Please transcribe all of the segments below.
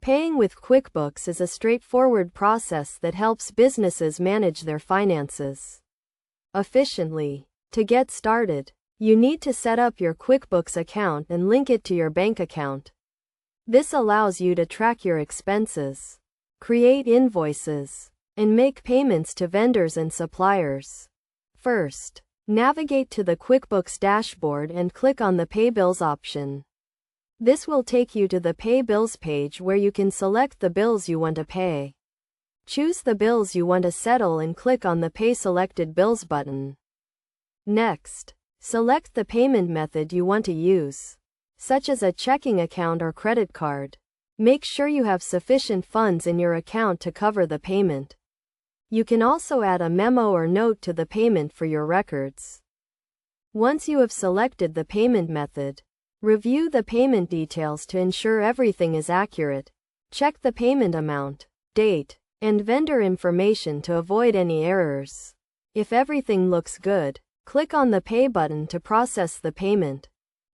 Paying with QuickBooks is a straightforward process that helps businesses manage their finances efficiently. To get started, you need to set up your QuickBooks account and link it to your bank account. This allows you to track your expenses, create invoices, and make payments to vendors and suppliers. First, navigate to the QuickBooks dashboard and click on the Pay Bills option. This will take you to the Pay Bills page where you can select the bills you want to pay. Choose the bills you want to settle and click on the Pay Selected Bills button. Next, select the payment method you want to use, such as a checking account or credit card. Make sure you have sufficient funds in your account to cover the payment. You can also add a memo or note to the payment for your records. Once you have selected the payment method, review the payment details to ensure everything is accurate. Check the payment amount, date, and vendor information to avoid any errors. If everything looks good, click on the Pay button to process the payment.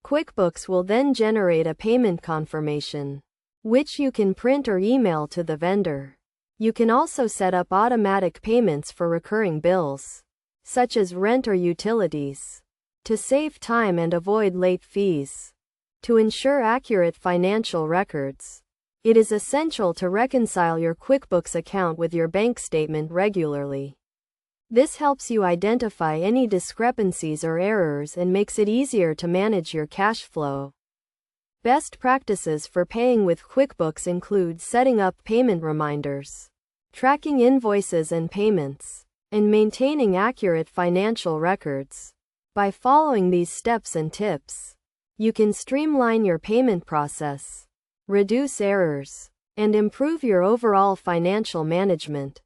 QuickBooks will then generate a payment confirmation, which you can print or email to the vendor. You can also set up automatic payments for recurring bills, such as rent or utilities, to save time and avoid late fees. To ensure accurate financial records, it is essential to reconcile your QuickBooks account with your bank statement regularly. This helps you identify any discrepancies or errors and makes it easier to manage your cash flow. Best practices for paying with QuickBooks include setting up payment reminders, tracking invoices and payments, and maintaining accurate financial records. By following these steps and tips, you can streamline your payment process, reduce errors, and improve your overall financial management.